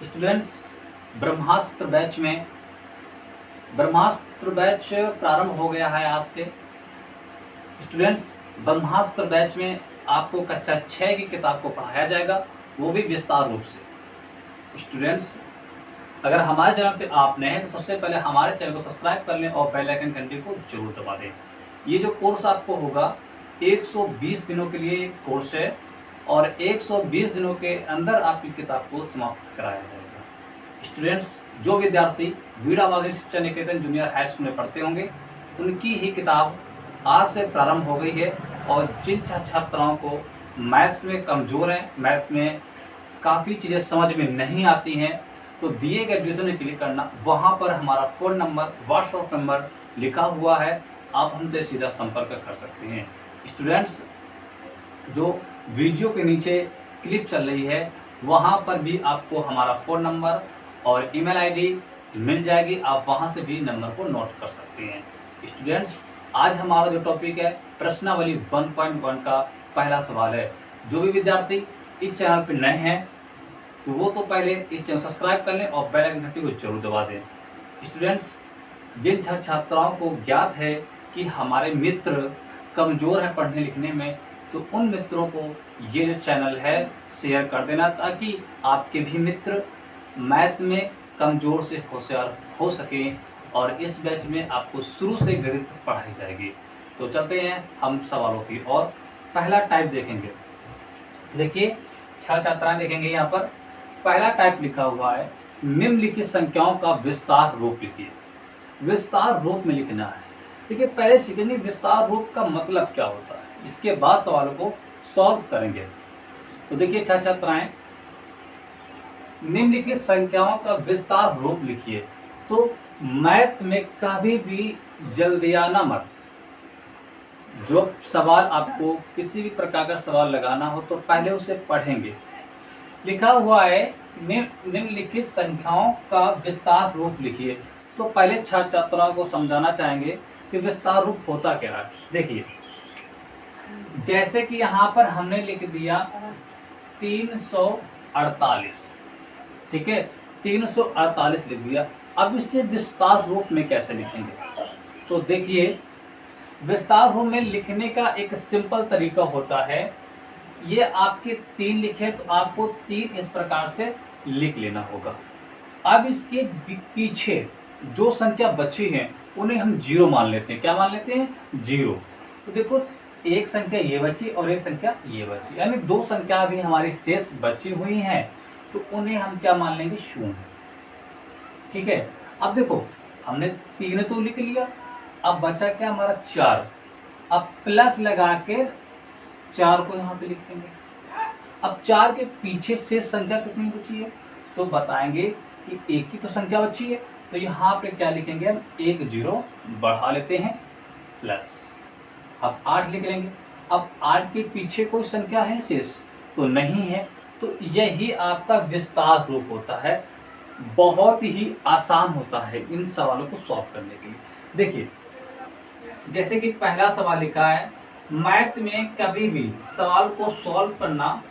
Students, ब्रह्मास्त्र batch प्रारंभ हो गया है आज से। स्टूडेंट्स, ब्रह्मास्त्र बैच में आपको कक्षा 6 की किताब को पढ़ाया जाएगा, वो भी विस्तार रूप से। स्टूडेंट्स, अगर हमारे चैनल पे आप नए हैं तो सबसे पहले हमारे चैनल को सब्सक्राइब कर लें और बेल आइकन घंटी को जरूर दबा दें। ये जो कोर्स आपको होगा 120 दिनों के लिए एक कोर्स है और 120 दिनों के अंदर आपकी किताब को समाप्त कराया जाएगा। स्टूडेंट्स, जो विद्यार्थी वीणा वादनी शिक्षा निकेतन जूनियर हाई स्कूल में पढ़ते होंगे उनकी ही किताब आज से प्रारंभ हो गई है। और जिन छात्राओं को मैथ्स में कमज़ोर हैं, मैथ में काफ़ी चीज़ें समझ में नहीं आती हैं, तो दिए गए डिवीजन में क्लिक करना, वहाँ पर हमारा फ़ोन नंबर, व्हाट्सएप नंबर लिखा हुआ है, आप हमसे सीधा संपर्क कर सकते हैं। स्टूडेंट्स, जो वीडियो के नीचे क्लिप चल रही है वहाँ पर भी आपको हमारा फ़ोन नंबर और ईमेल आईडी मिल जाएगी, आप वहाँ से भी नंबर को नोट कर सकते हैं। स्टूडेंट्स, आज हमारा जो टॉपिक है प्रश्नावली 1.1 का पहला सवाल है। जो भी विद्यार्थी इस चैनल पर नए हैं तो वो तो पहले इस चैनल सब्सक्राइब कर लें और बेल आइकन घंटी को जरूर दबा दें। स्टूडेंट्स, जिन छात्राओं को ज्ञात है कि हमारे मित्र कमज़ोर है पढ़ने लिखने में, तो उन मित्रों को ये जो चैनल है शेयर कर देना, ताकि आपके भी मित्र मैथ में कमज़ोर से होशियार हो सकें और इस बैच में आपको शुरू से गणित पढ़ाई जाएगी। तो चलते हैं हम सवालों की और पहला टाइप देखेंगे। देखिए, 6 छात्राएं देखेंगे यहाँ पर। पहला टाइप लिखा हुआ है, निम्नलिखित संख्याओं का विस्तार रूप लिखिए। विस्तार रूप में लिखना है। देखिए, पहले सीखेंगे विस्तार रूप का मतलब क्या होता है, इसके बाद सवालों को सॉल्व करेंगे। तो देखिए 6 छात्राएं, निम्नलिखित संख्याओं का विस्तार रूप लिखिए। तो मैथ में कभी भी जल्दियाना मत। जो सवाल आपको किसी भी प्रकार का सवाल लगाना हो तो पहले उसे पढ़ेंगे। लिखा हुआ है निम्नलिखित संख्याओं का विस्तार रूप लिखिए। तो पहले 6 छात्राओं को समझाना चाहेंगे कि विस्तार रूप होता क्या है। देखिए, जैसे कि यहाँ पर हमने लिख दिया 348, ठीक है, 348 लिख दिया। अब इससे विस्तार रूप में कैसे लिखेंगे? तो देखिए, विस्तार रूप में लिखने का एक सिंपल तरीका होता है। ये आपके 3 लिखे तो आपको 3 इस प्रकार से लिख लेना होगा। अब इसके पीछे जो संख्या बची है उन्हें हम 0 मान लेते हैं। क्या मान लेते हैं? 0। तो देखो, एक संख्या ये बची और एक संख्या ये बची, यानी 2 संख्या भी हमारी शेष बची हुई हैं, तो उन्हें हम क्या मान लेंगे? 0। ठीक है। अब देखो, हमने 3 तो लिख लिया, अब बचा क्या हमारा? 4। अब प्लस लगा के 4 को यहाँ पे लिख देंगे। अब 4 के पीछे शेष संख्या कितनी बची है तो बताएंगे कि 1 की तो संख्या बची है, तो यहाँ पे क्या लिखेंगे? हम 1 0 बढ़ा लेते हैं प्लस। अब 8 लिख लेंगे। अब 8 के पीछे कोई संख्या है शेष तो नहीं है, तो यही आपका विस्तार रूप होता है। बहुत ही आसान होता है इन सवालों को सॉल्व करने के लिए। देखिए, जैसे कि पहला सवाल लिखा है, मैथ में कभी भी सवाल को सॉल्व करना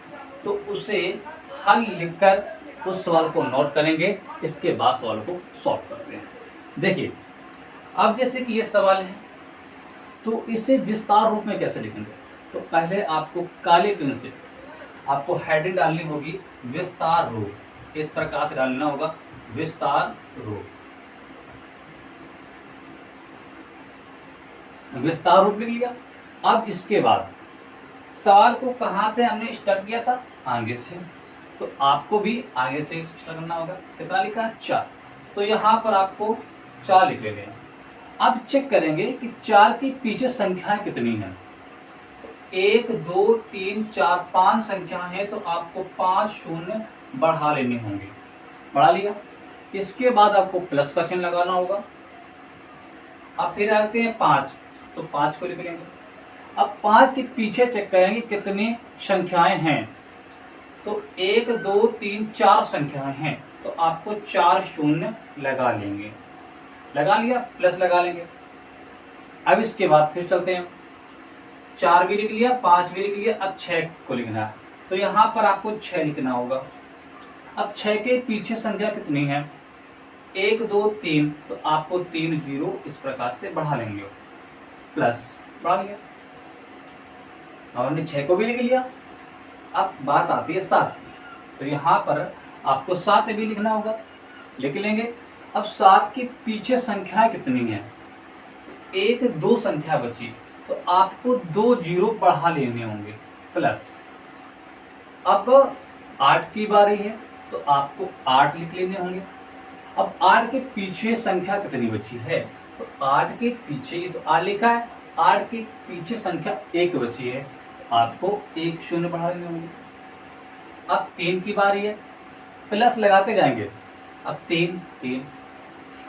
तो उसे हल लिखकर उस सवाल को नोट करेंगे, इसके बाद सवाल को सॉल्व करते हैं। देखिए, अब जैसे कि ये सवाल है तो इसे विस्तार रूप में कैसे लिखेंगे? तो पहले आपको काले पेन से आपको हेडिंग डालनी होगी, विस्तार रूप। इस प्रकार से डालना होगा, विस्तार रूप। विस्तार रूप लिख लिया। अब इसके बाद सवाल को कहाँ से हमने स्टार्ट किया था? आगे से, तो आपको भी आगे से स्टार्ट करना होगा। कितना लिखा? 4। तो यहाँ पर आपको 4 लिख लेंगे। अब चेक करेंगे कि 4 के पीछे संख्याएं कितनी हैं। तो 1 2 3 4 5 संख्याएं हैं, तो आपको 5 शून्य बढ़ा लेने होंगे। बढ़ा लिया। इसके बाद आपको प्लस का चिन्ह लगाना होगा। अब फिर आते हैं 5, तो 5 को लिख लेंगे। अब 5 के पीछे चेक करेंगे कितनी संख्याएं हैं। तो 1 2 3 4 संख्याएं हैं, तो आपको 4 शून्य लगा लेंगे। लगा लिया, प्लस लगा लेंगे। अब इसके बाद फिर चलते हैं, 4 भी लिख लिया, 5 भी लिख लिया, अब 6 को लिखना है। तो यहाँ पर आपको 6 लिखना होगा। अब 6 के पीछे संख्या कितनी है? 1 2 3, तो आपको 3 जीरो इस प्रकार से बढ़ा लेंगे, प्लस बढ़ा लिया। अब हमने 6 को भी लिख लिया। अब बात आती है 7 की, तो यहाँ पर आपको 7 भी लिखना होगा, लिख लेंगे। अब 7 के पीछे संख्या कितनी है? 1 2 संख्या बची, तो आपको 2 जीरो बढ़ा लेने होंगे, प्लस। अब 8 की बारी है, तो आपको 8 लिख लेने होंगे। अब 8 के पीछे संख्या कितनी बची है? तो 8 के पीछे, ये तो 8 लिखा है, 8 के पीछे संख्या 1 बची है, आपको 1 शून्य बढ़ा लेने होंगे। अब 3 की बारी है, प्लस लगाते जाएंगे। अब 3 3,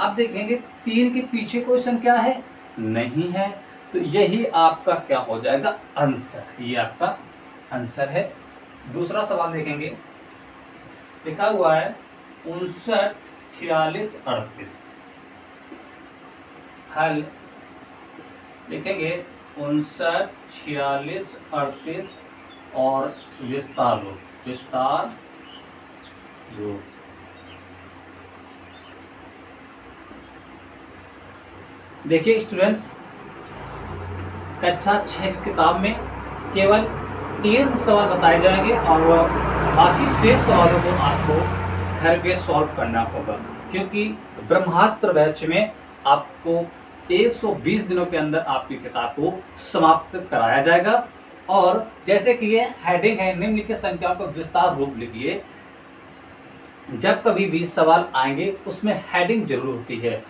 अब देखेंगे 3 के पीछे कोई संख्या है? नहीं है, तो यही आपका क्या हो जाएगा? आंसर। ये आपका आंसर है। दूसरा सवाल देखेंगे, लिखा हुआ है 59 46 38। हल लिखेंगे 59 46 38 और विस्तार रूप, विस्तार रूप। देखिए स्टूडेंट्स, कक्षा 6 की किताब में केवल 3 सवाल बताए जाएंगे और बाकी शेष सवालों को आपको घर पे सॉल्व करना होगा, क्योंकि ब्रह्मास्त्र बैच में आपको 120 दिनों के अंदर आपकी किताब को समाप्त कराया जाएगा। और जैसे कि ये हेडिंग है, निम्नलिखित संख्याओं को विस्तार रूप लिखिए। जब कभी भी सवाल आएंगे उसमें हेडिंग जरूर होती है,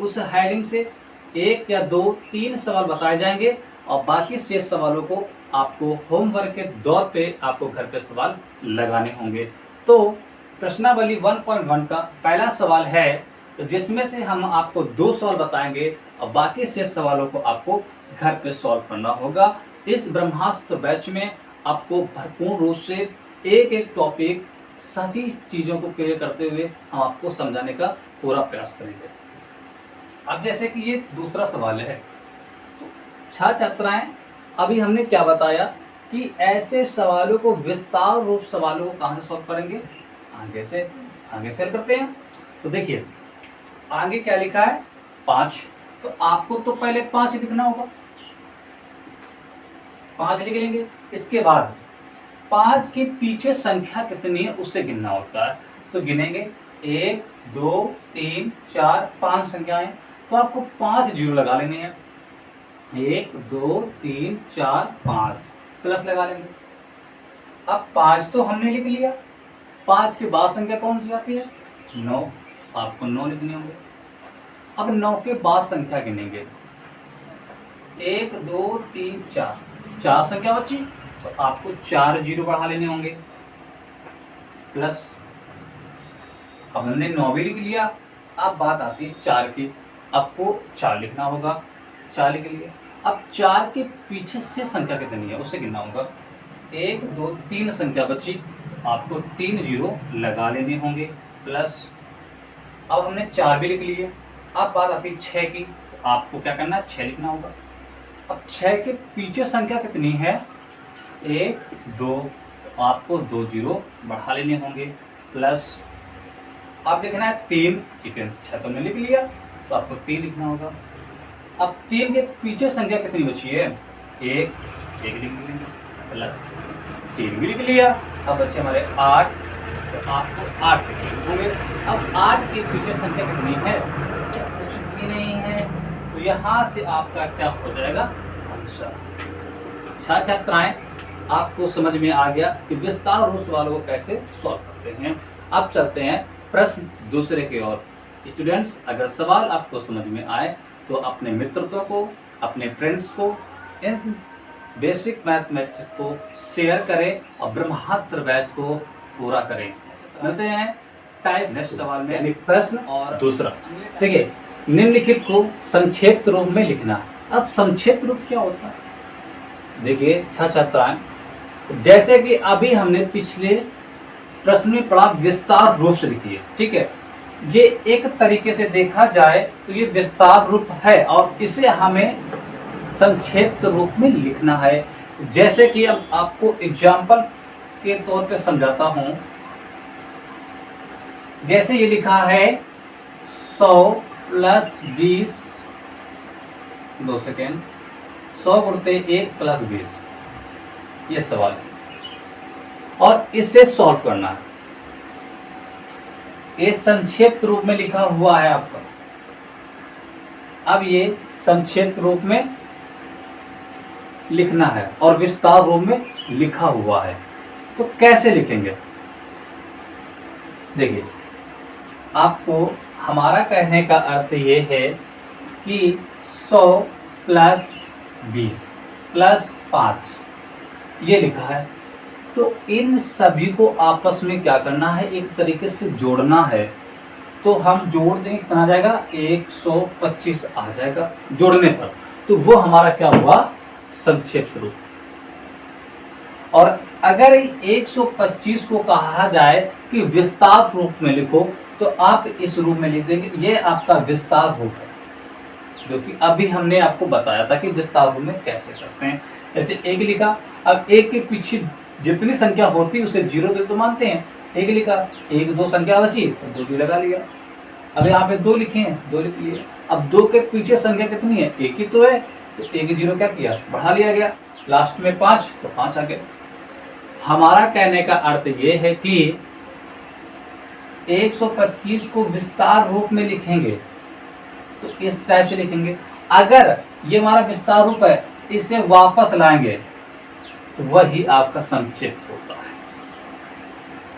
उस हेडिंग से 1 या 2 3 सवाल बताए जाएंगे और बाकी शेष सवालों को आपको होमवर्क के दौर पे आपको घर पे सवाल लगाने होंगे। तो प्रश्नावली 1.1 का पहला सवाल है, तो जिसमें से हम आपको 2 सवाल बताएंगे और बाकी शेष सवालों को आपको घर पे सॉल्व करना होगा। इस ब्रह्मास्त्र बैच में आपको भरपूर रूप से एक एक टॉपिक सभी चीज़ों को क्लियर करते हुए हम आपको समझाने का पूरा प्रयास करेंगे। अब जैसे कि ये दूसरा सवाल है, तो छात्र छात्राएं, अभी हमने क्या बताया कि ऐसे सवालों को, विस्तार रूप सवालों को कहाँ से सॉल्व करेंगे? आगे से करते हैं। तो देखिए आगे क्या लिखा है? 5, तो आपको तो पहले 5 लिखना होगा, 5 लिख लेंगे। इसके बाद 5 के पीछे संख्या कितनी है उसे गिनना होता है, तो गिनेंगे 1 2 3 4 5 संख्याएं, तो आपको 5 जीरो लगा लेने हैं। 1 2 3 4 5 प्लस लगा लेंगे। अब 5 तो हमने लिख लिया, 5 के बाद संख्या कौन सी आती है? 9, आपको 9 लिखने होंगे। अब 9 के बाद संख्या गिनेंगे, 1 2 3 4, 4 संख्या बची, तो आपको 4 जीरो बढ़ा लेने होंगे, प्लस। अब हमने 9 भी लिख लिया। अब बात आती है 4 की, आपको 4 लिखना होगा, 4 लिख लिए। अब 4 के पीछे से संख्या कितनी है उसे गिनना होगा, 1 2 3 संख्या बची, आपको 3 जीरो लगा लेने होंगे, प्लस। अब हमने 4 भी लिख लिए। अब बात आती है 6 की, तो आपको क्या करना है? 6 लिखना होगा। अब 6 के पीछे संख्या कितनी है? 1 2, तो आपको 2 जीरो बढ़ा लेने होंगे, प्लस। अब लिखना है 3, ठीक है, 6 तो हमने लिख लिया, तो आपको 3 लिखना होगा। अब 3 के पीछे संख्या कितनी बची है? 1 लिख लेंगे, प्लस 3 भी लिख लिया। अब बच्चे हमारे 8, तो आपको 8 लिखने होंगे। अब 8 के पीछे संख्या कितनी है? कुछ भी नहीं है, तो यहाँ से आपका क्या हो जाएगा? आंसर। छात्र छात्राएं, आपको समझ में आ गया कि विस्तार रूप सवालों को कैसे सॉल्व करते हैं। अब चलते हैं प्रश्न दूसरे की ओर। स्टूडेंट्स, अगर सवाल आपको समझ में आए तो अपने मित्रों को, अपने फ्रेंड्स को इन बेसिक मैथमेटिक्स को शेयर करें और ब्रह्मास्त्र बैच को पूरा करें। मिलते हैं टाइप नेक्स्ट सवाल में, यानी प्रश्न और दूसरा। देखिए, निम्नलिखित को संक्षिप्त रूप में लिखना। अब संक्षिप्त रूप क्या होता है? देखिए छात्राएं, जैसे कि अभी हमने पिछले प्रश्न में पढ़ा, विस्तार रूप से लिखिए, ठीक है। ये एक तरीके से देखा जाए तो ये विस्तार रूप है और इसे हमें संक्षिप्त रूप में लिखना है। जैसे कि अब आपको एग्जाम्पल के तौर पे समझाता हूं। जैसे ये लिखा है 100 प्लस 20, 2 सेकेंड, 100 गुणते 1 प्लस 20, ये सवाल है और इसे सॉल्व करना है। ये संक्षिप्त रूप में लिखा हुआ है आपका। अब ये संक्षिप्त रूप में लिखना है और विस्तार रूप में लिखा हुआ है, तो कैसे लिखेंगे? देखिए, आपको हमारा कहने का अर्थ ये है कि 100 प्लस 20 प्लस 5 ये लिखा है, तो इन सभी को आपस में क्या करना है, एक तरीके से जोड़ना है। तो हम जोड़ देंगे, कितना आ जाएगा, 125 आ जाएगा जोड़ने पर। तो वो हमारा क्या हुआ, संक्षिप्त रूप। और अगर 125 को कहा जाए कि विस्तार रूप में लिखो, तो आप इस रूप में लिख देंगे, ये आपका विस्तार रूप है, जो कि अभी हमने आपको बताया था कि विस्तार रूप में कैसे करते हैं। जैसे 1 लिखा, अब 1 के पीछे जितनी संख्या होती है उसे 0 तो मानते हैं। 1 लिखा, 1 2 संख्या बची तो 2 जी लगा लिया। अब यहाँ पे 2 लिखे हैं, 2 लिख लिए। अब 2 के पीछे संख्या कितनी है, 1 ही तो है, तो 1 0 क्या किया, बढ़ा लिया गया। लास्ट में 5 तो 5 आ गया। हमारा कहने का अर्थ ये है कि 125 को विस्तार रूप में लिखेंगे तो इस टाइप से लिखेंगे। अगर ये हमारा विस्तार रूप है, इसे वापस लाएंगे तो वही आपका संक्षिप्त होता है।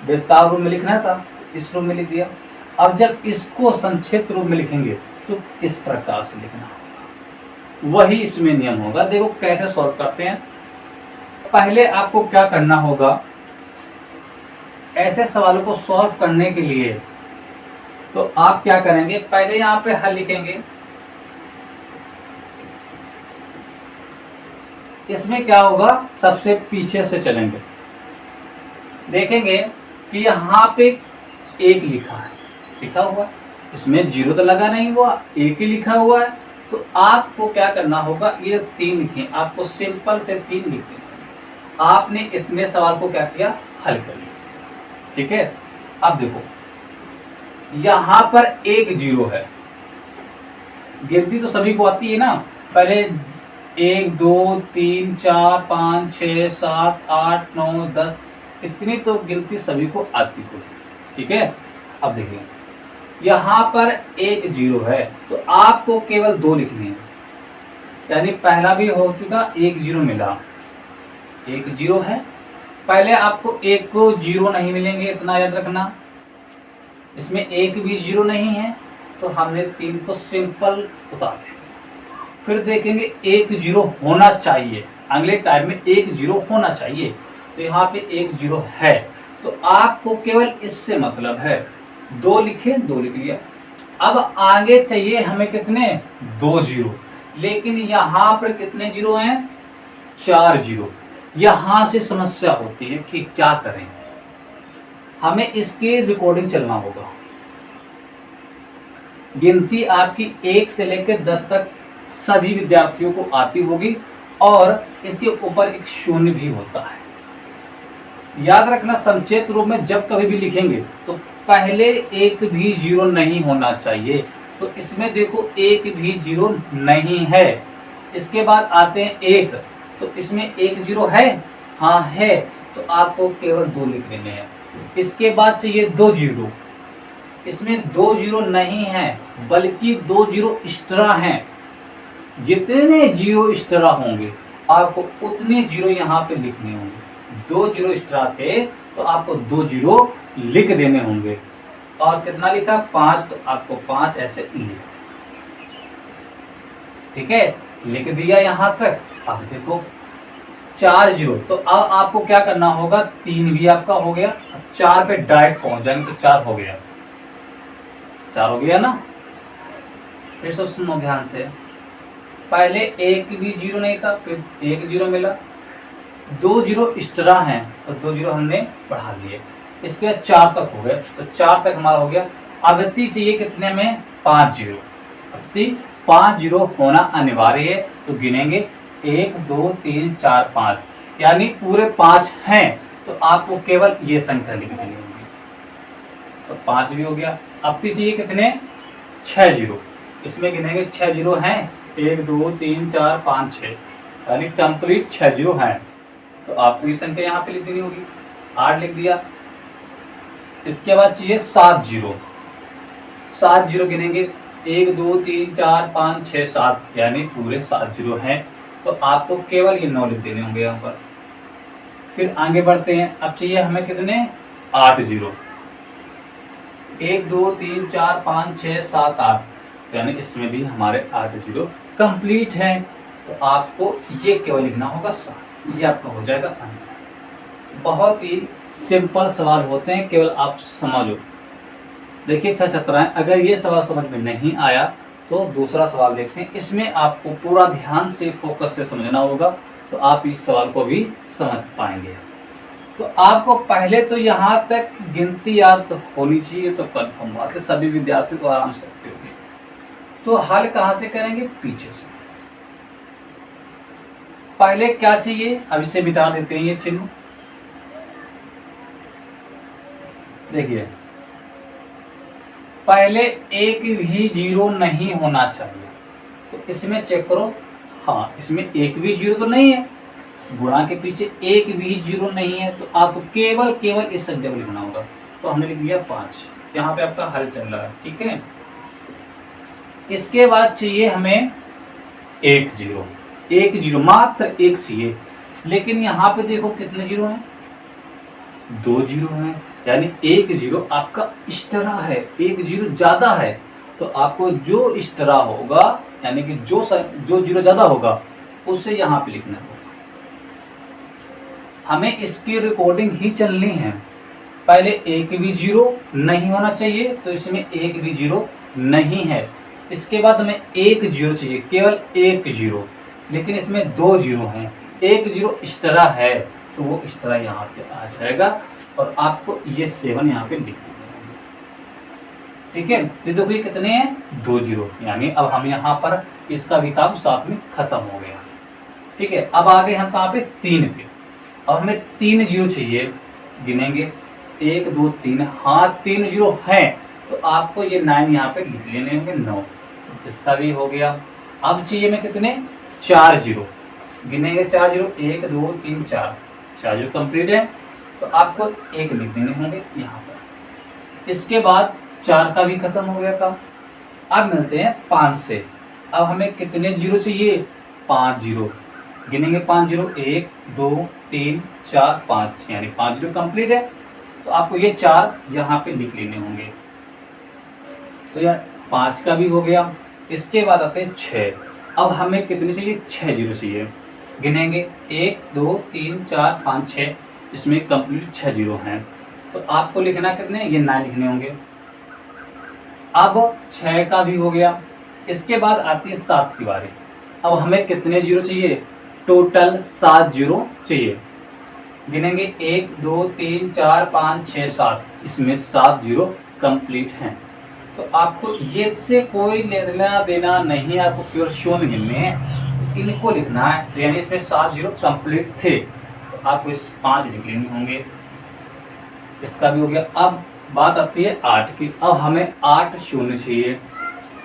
विस्तार रूप में लिखना था तो इस रूप में लिख दिया। अब जब इसको संक्षिप्त रूप में लिखेंगे तो इस प्रकार से लिखना होगा, वही इसमें नियम होगा। देखो कैसे सॉल्व करते हैं। पहले आपको क्या करना होगा, ऐसे सवालों को सॉल्व करने के लिए तो आप क्या करेंगे, पहले यहां पे हल लिखेंगे। इसमें क्या होगा, सबसे पीछे से चलेंगे, देखेंगे कि यहाँ पे 1 लिखा हुआ, इसमें 0 तो लगा नहीं हुआ, 1 ही लिखा हुआ है। तो आपको क्या करना होगा, ये 3 लिखे, आपको सिंपल से 3 लिखने। आपने इतने सवाल को क्या किया, हल कर लिया। ठीक है, अब देखो यहां पर 1 0 है, गिनती तो सभी को आती है ना, पहले 1 2 3 4 5 6 7 8 9 10, इतनी तो गिनती सभी को आती है। ठीक है, अब देखिए यहां पर 1 0 है, तो आपको केवल 2 लिखने हैं, यानी पहला भी हो चुका, 1 0 मिला, 1 0 है। पहले आपको 1 को 0 नहीं मिलेंगे, इतना याद रखना। इसमें 1 भी 0 नहीं है, तो हमने 3 को सिंपल उतार दिया। फिर देखेंगे 1 0 होना चाहिए, अगले टाइम में 1 0 होना चाहिए। तो यहाँ पे 1 0 है, तो आपको केवल इससे मतलब है, 2 लिखे, 2 लिख लिया। अब आगे चाहिए हमें कितने, 2 0, लेकिन यहाँ पर कितने 0 हैं, 4 0। यहां से समस्या होती है कि क्या करें, हमें इसकी रिकॉर्डिंग चलना होगा। गिनती आपकी 1 से लेकर 10 तक सभी विद्यार्थियों को आती होगी, और इसके ऊपर एक शून्य भी होता है। याद रखना, संक्षिप्त रूप में जब कभी भी लिखेंगे तो पहले 1 भी 0 नहीं होना चाहिए। तो इसमें देखो 1 भी 0 नहीं है, इसके बाद आते हैं 1, तो इसमें 1 0 है, हाँ है, तो आपको केवल 2 लिख लेने हैं। इसके बाद चाहिए 2 0, इसमें 2 0 नहीं है, बल्कि 2 0 एक्स्ट्रा हैं। जितने 0 एक्स्ट्रा होंगे आपको उतने 0 यहाँ पे लिखने होंगे। 2 0 एक्स्ट्रा थे तो आपको 2 0 लिख देने होंगे। और कितना लिखा, 5, तो आपको 5 ऐसे लिख, ठीक है, लिख दिया यहां तक। अब देखो 4 0, तो अब आपको क्या करना होगा, 3 भी आपका हो गया, 4 पे डायरेक्ट पहुंच जाएंगे, तो 4 हो गया, 4 हो गया ना। फिर से सुनो ध्यान से, पहले 1 भी 0 नहीं था, फिर 1 0 मिला, 2 0 एक्स्ट्रा हैं, तो 2 0 हमने बढ़ा लिए। इसके बाद 4 तक हो गए, तो 4 तक हमारा हो गया। अवधि चाहिए कितने में, 5 0, अवधि 5 0 होना अनिवार्य है। तो गिनेंगे 1 2 3 4 5, यानी पूरे 5 हैं, तो आपको केवल ये संख्या लिख देनी होगी। तो 5 भी हो गया। अब तो चाहिए कितने, 6 जीरो। इसमें गिनेंगे 6 जीरो हैं, 1 2 3 4 5 6, यानी कंप्लीट 6 जीरो हैं। तो आपको ये संख्या यहाँ पे लिख देनी होगी, 8 लिख दिया। इसके बाद चाहिए 7 जीरो। 7 जीरो गिनेंगे, 1 2 3 4 5 6 7, यानी पूरे 7 जीरो हैं। तो आपको केवल ये 9 लिख देने होंगे यहाँ पर। फिर आगे बढ़ते हैं। अब चाहिए हमें कितने, 8 जीरो। 1 2 3 4 5 6 7 8, यानी इसमें भी हमारे 8 जीरो कंप्लीट हैं। तो आपको ये केवल लिखना होगा 7, ये आपका हो जाएगा आंसर। बहुत ही सिंपल सवाल होते हैं, केवल आप समझो। देखिए छात्राएं, अगर ये सवाल समझ में नहीं आया तो दूसरा सवाल देखते हैं। इसमें आपको पूरा ध्यान से, फोकस से समझना होगा, तो आप इस सवाल को भी समझ पाएंगे। तो आपको पहले तो यहाँ तक गिनती याद होनी चाहिए, तो कन्फर्म बात है, सभी विद्यार्थी को आराम से आती होगी। तो हल कहाँ से करेंगे, पीछे से। पहले क्या चाहिए, अब इसे मिटा देते हैं ये चिन्ह। देखिए पहले एक भी जीरो नहीं होना चाहिए, तो इसमें चेक करो, हाँ इसमें एक भी जीरो तो नहीं है, गुणा के पीछे एक भी जीरो नहीं है, तो आपको केवल इस संख्या को लिखना होगा। तो हमने लिख दिया 5, यहाँ पे आपका हल चल रहा है, ठीक है। इसके बाद चाहिए हमें 1 जीरो, 1 जीरो, मात्र 1 चाहिए। लेकिन यहाँ पे देखो कितने जीरो हैं, 2 जीरो हैं, यानी 1 जीरो आपका एक्स्ट्रा है, 1 जीरो ज्यादा है। तो आपको जो एक्स्ट्रा होगा, यानी कि जो जीरो ज्यादा होगा, उसे यहाँ पे लिखना होगा। हमें इसकी रिकॉर्डिंग ही चलनी है। पहले एक भी जीरो नहीं होना चाहिए, तो इसमें एक भी जीरो नहीं है। इसके बाद हमें 1 जीरो चाहिए, केवल 1 जीरो, लेकिन इसमें 2 जीरो हैं, 1 जीरो एक्स्ट्रा है, तो वो एक्स्ट्रा यहाँ पे आ जाएगा। और आपको ये 7 यहाँ पे लिख देंगे, ठीक है। तो देखो ये कितने हैं, 2 जीरो, यानी अब हम यहाँ पर इसका भी काम साथ में खत्म हो गया, ठीक है। अब आ गए हम कहाँ पे, 3 पे। अब हमें 3 जीरो चाहिए, गिनेंगे 1 2 3, हाँ 3 जीरो हैं, तो आपको ये 9 यहाँ पे लिख लेने होंगे, 9, इसका भी हो गया। अब चाहिए मैं कितने, 4 जीरो, गिनेंगे 4 जीरो, 1 2 3 4, 4 जीरो कंप्लीट है, तो आपको 1 लिख देने होंगे यहाँ पर। इसके बाद 4 का भी खत्म हो गया काम। अब मिलते हैं 5 से। अब हमें कितने जीरो चाहिए, 5 जीरो, गिनेंगे 5 जीरो, 1 2 3 4 5, यानी 5 जीरो कंप्लीट है, तो आपको ये 4 यहाँ पे लिख लेने होंगे। तो यार 5 का भी हो गया। इसके बाद आते हैं 6। अब हमें कितने चाहिए, 6 जीरो चाहिए, गिनेंगे 1 2 3 4 5 6, इसमें कंप्लीट 6 जीरो हैं, तो आपको लिखना कितने, ये 9 लिखने होंगे। अब 6 का भी हो गया। इसके बाद आती है 7 की बारी। अब हमें कितने जीरो चाहिए, टोटल 7 जीरो चाहिए, गिनेंगे 1 2 3 4 5 6 7, इसमें 7 जीरो कंप्लीट हैं। तो आपको ये से कोई लेना देना नहीं, आपको केवल शून्य गिनने हैं, इनको लिखना है। तो यानी इसमें 7 जीरो कंप्लीट थे, तो आपको इस 5 लिख लेने होंगे। इसका भी हो गया। अब बात आती है 8 की। अब हमें 8 शून्य चाहिए,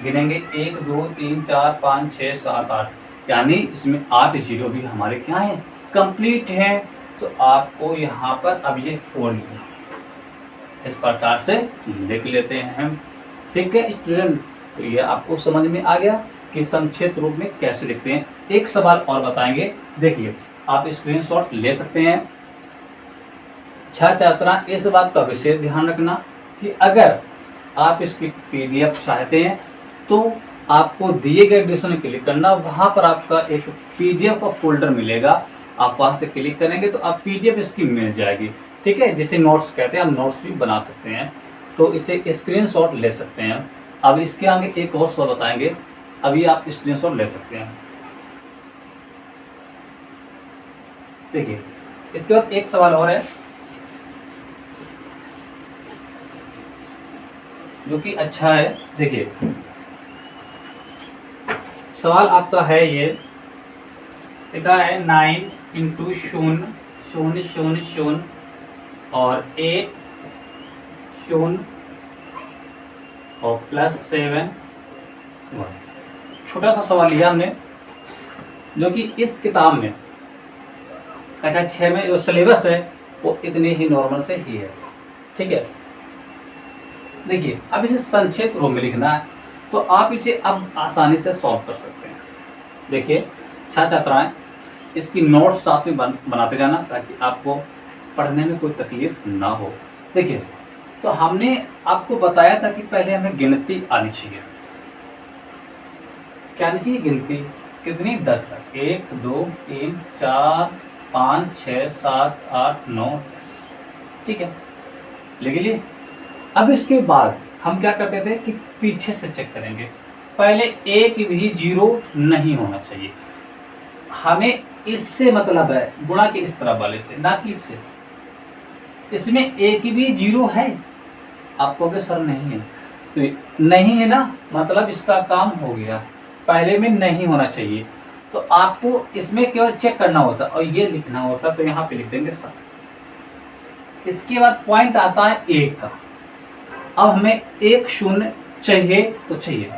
गिनेंगे 1 2 3 4 5 6 7 8, यानी इसमें 8 जीरो भी हमारे क्या हैं, कंप्लीट हैं। तो आपको यहाँ पर अब ये 4 लिखना, इस प्रकार से लिख लेते हैं हम, ठीक है स्टूडेंट। तो ये आपको समझ में आ गया कि संक्षिप्त रूप में कैसे लिखते हैं। एक सवाल और बताएंगे, देखिए आप स्क्रीनशॉट ले सकते हैं। छात्रा इस बात का विशेष ध्यान रखना कि अगर आप इसकी पीडीएफ चाहते हैं तो आपको दिए गए डिस्क्रिप्शन में क्लिक करना, वहां पर आपका एक पीडीएफ का फोल्डर मिलेगा, आप वहां से क्लिक करेंगे तो आप पीडीएफ इसकी मिल जाएगी, ठीक है, जिसे नोट्स कहते हैं। आप नोट्स भी बना सकते हैं, तो इसे स्क्रीनशॉट ले सकते हैं। अब इसके आगे एक और सवाल बताएंगे, अभी आप स्क्रीनशॉट ले सकते हैं। देखिए इसके बाद एक सवाल और है जो कि अच्छा है। देखिए सवाल आपका है, ये लिखा है 9 इंटू 0 0 0 0 और 8 0 और +7 1। छोटा सा सवाल लिया हमने जो कि इस किताब में कक्षा 6 में जो सिलेबस है वो इतने ही नॉर्मल से ही है। ठीक है, देखिए अब इसे संक्षिप्त रूप में लिखना है तो आप इसे अब आसानी से सॉल्व कर सकते हैं। देखिए छात्र छात्राएं इसकी नोट्स साथ में बनाते जाना ताकि आपको पढ़ने में कोई तकलीफ ना हो। देखिए तो हमने आपको बताया था कि पहले हमें गिनती आनी चाहिए। क्या आनी चाहिए? गिनती कितनी? 10 तक। 1 2 3 4 5 6 7 8 9 10। ठीक है, लिख लिए। अब इसके बाद हम क्या करते थे कि पीछे से चेक करेंगे। पहले एक भी 0 नहीं होना चाहिए। हमें इससे मतलब है गुणा के इस तरफ वाले से, ना कि इससे। इसमें एक भी 0 है? आपको क्या सर नहीं है? तो नहीं है ना, मतलब इसका काम हो गया। पहले में नहीं होना चाहिए तो आपको इसमें केवल चेक करना होता और ये लिखना होता, तो यहाँ पे लिख देंगे 7। इसके बाद पॉइंट आता है 1 का। अब हमें 1 0 चाहिए तो चाहिए,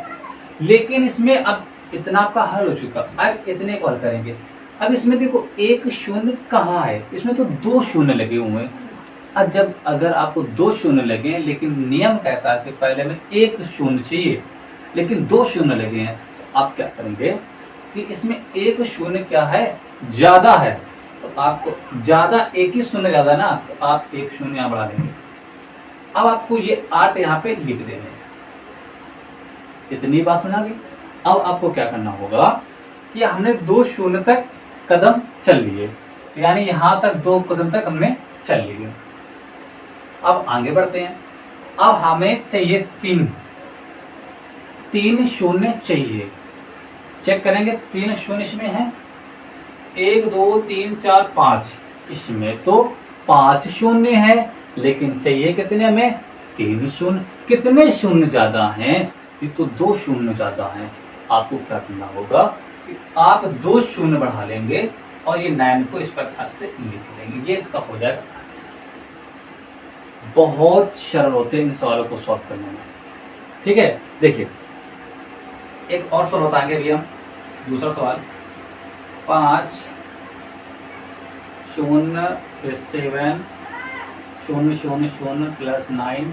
लेकिन इसमें अब इतना आपका हल हो चुका। अब इतने को हल करेंगे। अब इसमें देखो 1 0 कहाँ है? इसमें तो 2 0 लगे हुए हैं। अब जब अगर आपको 2 0 लगे, लेकिन नियम कहता है कि पहले में 1 0 चाहिए, लेकिन 2 0 लगे हैं, तो आप क्या करेंगे कि इसमें 1 0 क्या है? ज्यादा है। तो आपको ज्यादा 1 ही 0 ज्यादा ना, तो आप 1 0 यहाँ बढ़ा देंगे। अब आपको ये 8 यहाँ पे लिख देने हैं। इतनी बात सुना गई। अब आपको क्या करना होगा कि हमने 2 0 तक कदम चल लिए, तो यानी यहां तक 2 कदम तक हमने चल लिए। अब आगे बढ़ते हैं। अब हमें चाहिए 3 0 चाहिए। चेक करेंगे 3 0 इसमें है। 1 2 3 4 5, इसमें तो 5 0 है, लेकिन चाहिए कितने हमें? 3 0। कितने शून्य ज्यादा हैं? ये तो 2 0 ज्यादा हैं। आपको क्या करना होगा कि आप 2 0 बढ़ा लेंगे और ये 9 को इस प्रकार से लिख देंगे। ये इसका हो जाएगा आंसर। बहुत सरल होते हैं इन सवालों को सॉल्व करने में। ठीक है, देखिए एक और सवाल बताएंगे अभी हम। दूसरा सवाल 5 0 7 0 0 0 + 9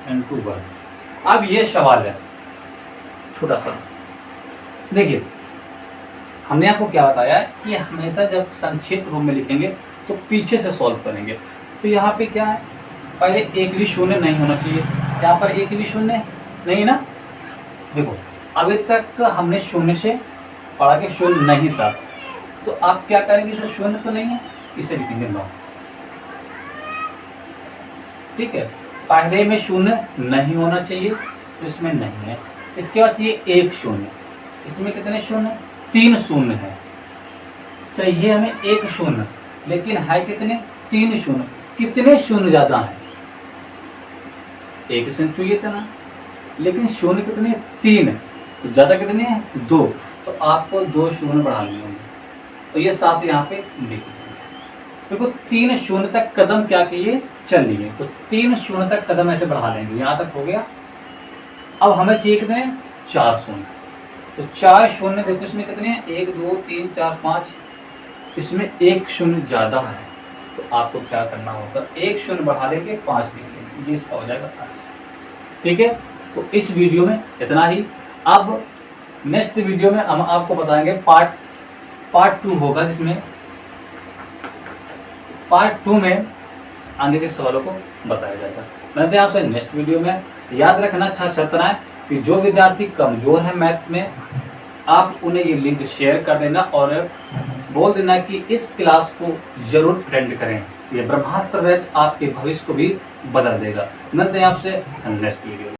× 1। अब ये सवाल है छोटा सा। देखिए हमने आपको क्या बताया कि हमेशा जब संक्षिप्त रूप में लिखेंगे तो पीछे से सॉल्व करेंगे। तो यहाँ पे क्या है? पहले 1 भी 0 नहीं होना चाहिए। यहाँ पर 1 भी 0 नहीं ना। देखो अभी तक हमने 0 से पढ़ा के 0 नहीं था, तो आप क्या करेंगे? इसमें 0 तो नहीं है, इसे लिखेंगे 9। ठीक है, पहले में 0 नहीं होना चाहिए तो इसमें नहीं है। इसके बाद चाहिए 1 0। इसमें कितने 0? 3 0 है। चाहिए हमें 1 0, लेकिन है कितने? 3 0। कितने 0 ज्यादा है? 1 0 चाहिए था ना, लेकिन 0 कितने? 3। तो ज्यादा कितने हैं? 2। तो आपको 2 0 बढ़ा लेने होंगे। तो ये 7 यहाँ पे लिख देंगे। देखो 3 0 तक कदम क्या किए? चल लिए। तो 3 0 तक कदम ऐसे बढ़ा लेंगे। यहाँ तक हो गया। अब हमें चाहिए कितने? 4 0। तो 4 0 देखो इसमें कितने हैं? 1 2 3 4 5। इसमें 1 0 ज्यादा है, तो आपको क्या करना होगा? 1 0 बढ़ा लेंगे, 5 लिख लेंगे। ये इसका हो जाएगा आंसर। ठीक है, तो इस वीडियो में इतना ही। अब नेक्स्ट वीडियो में हम आपको बताएंगे पार्ट 2 होगा, जिसमें पार्ट 2 में आगे के सवालों को बताया जाएगा। मिलते हैं आपसे नेक्स्ट वीडियो में। याद रखना छात्राएं कि जो विद्यार्थी कमजोर है मैथ में, आप उन्हें ये लिंक शेयर कर देना और बोल देना कि इस क्लास को जरूर अटेंड करें। ये ब्रह्मास्त्र बैच आपके भविष्य को भी बदल देगा। मिलते हैं आपसे नेक्स्ट वीडियो में।